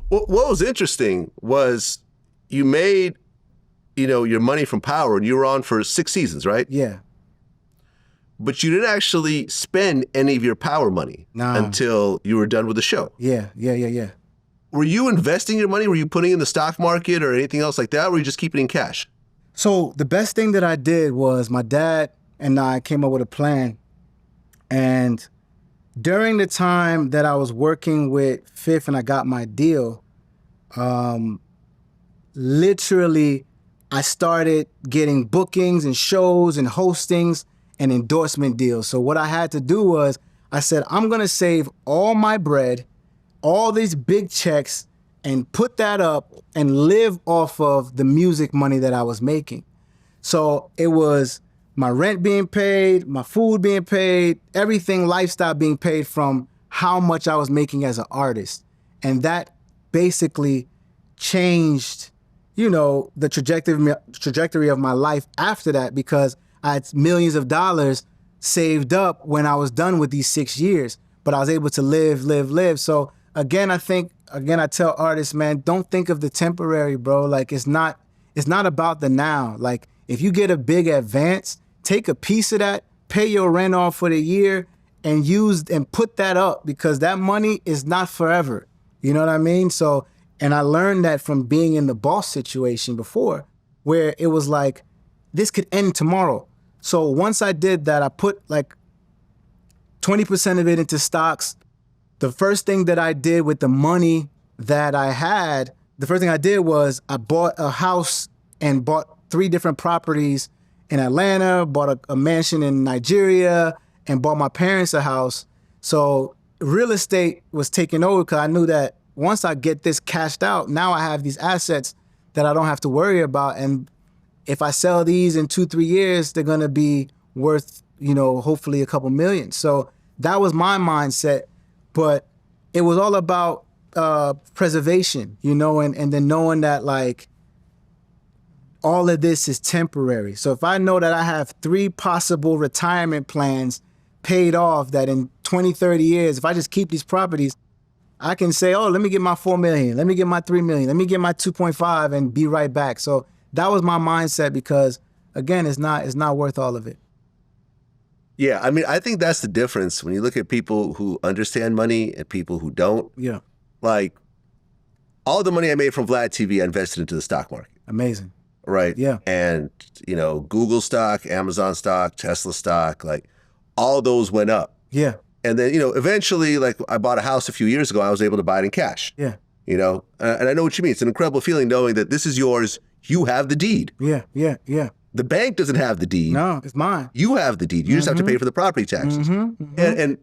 What was interesting was you made, your money from Power, and you were on for 6 seasons, right? Yeah. But you didn't actually spend any of your Power money until you were done with the show. Yeah. Were you investing your money? Were you putting it in the stock market or anything else like that? Or were you just keeping it in cash? So the best thing that I did was my dad and I came up with a plan. And during the time that I was working with Fifth and I got my deal, literally I started getting bookings and shows and hostings and endorsement deals. So what I had to do was I said, I'm gonna save all my bread, all these big checks, and put that up and live off of the music money that I was making. So it was my rent being paid, my food being paid, everything, lifestyle being paid from how much I was making as an artist. And that basically changed, the trajectory of my life after that, because I had millions of dollars saved up when I was done with these 6 years, but I was able to live. So again, I tell artists, man, don't think of the temporary, bro. Like it's not about the now. Like if you get a big advance, take a piece of that, pay your rent off for the year, and put that up, because that money is not forever. You know what I mean? So, and I learned that from being in the boss situation before, where it was like, this could end tomorrow. So once I did that, I put like 20% of it into stocks. The first thing that I did with the money that I had, the first thing I did was I bought a house and bought 3 different properties in Atlanta, bought a mansion in Nigeria, and bought my parents a house. So real estate was taking over, because I knew that once I get this cashed out, now I have these assets that I don't have to worry about. And if I sell these in 2-3 years, they're gonna be worth, hopefully a couple million. So that was my mindset, but it was all about preservation, and then knowing that like all of this is temporary. So if I know that I have 3 possible retirement plans paid off, that in 20-30 years, if I just keep these properties, I can say, oh, let me get my 4 million, let me get my 3 million, let me get my 2.5 and be right back. So that was my mindset, because again, it's not worth all of it. Yeah, I mean, I think that's the difference when you look at people who understand money and people who don't. Yeah. Like, all the money I made from Vlad TV, I invested into the stock market. Amazing. Right? Yeah. And, Google stock, Amazon stock, Tesla stock, like all those went up. Yeah. And then, eventually, like I bought a house a few years ago, I was able to buy it in cash. Yeah. And I know what you mean. It's an incredible feeling knowing that this is yours. You have the deed. Yeah. The bank doesn't have the deed. No, it's mine. You have the deed. You just have to pay for the property taxes. And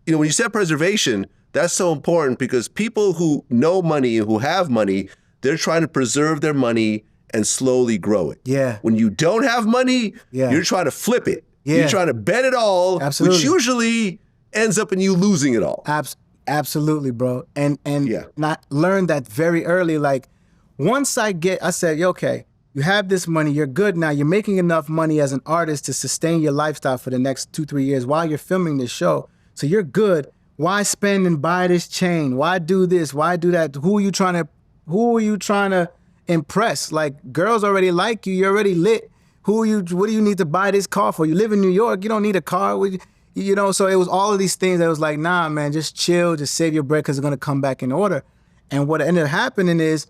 when you said preservation, that's so important, because people who know money and who have money, they're trying to preserve their money and slowly grow it. Yeah. When you don't have money, you're trying to flip it. Yeah. You're trying to bet it all, Absolutely. Which usually ends up in you losing it all. Absolutely, bro. And I learned that very early. Like once I said, okay, you have this money, you're good now. You're making enough money as an artist to sustain your lifestyle for the next 2-3 years while you're filming this show. So you're good. Why spend and buy this chain? Why do this? Why do that? Who are you trying to impress? Like girls already like you. You're already lit. What do you need to buy this car for? You live in New York. You don't need a car. So it was all of these things that was like, nah, man, just chill, just save your bread, because it's going to come back in order. And what ended up happening is,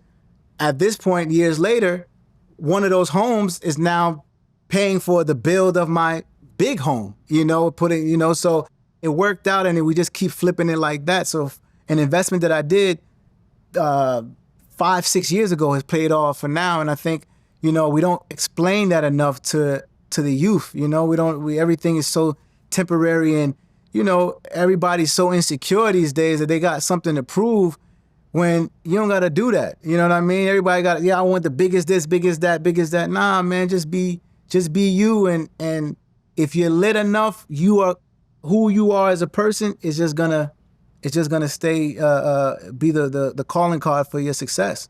at this point, years later, one of those homes is now paying for the build of my big home, so it worked out, and we just keep flipping it like that. So an investment that I did 5-6 years ago has paid off for now. And I think, we don't explain that enough to the youth. Everything is so temporary, and everybody's so insecure these days that they got something to prove, when you don't got to do that. You know what I mean? Everybody got, I want the biggest this, biggest that, biggest that. Nah, man, just be you. And if you're lit enough, you are who you are as a person is just gonna stay, be the calling card for your success.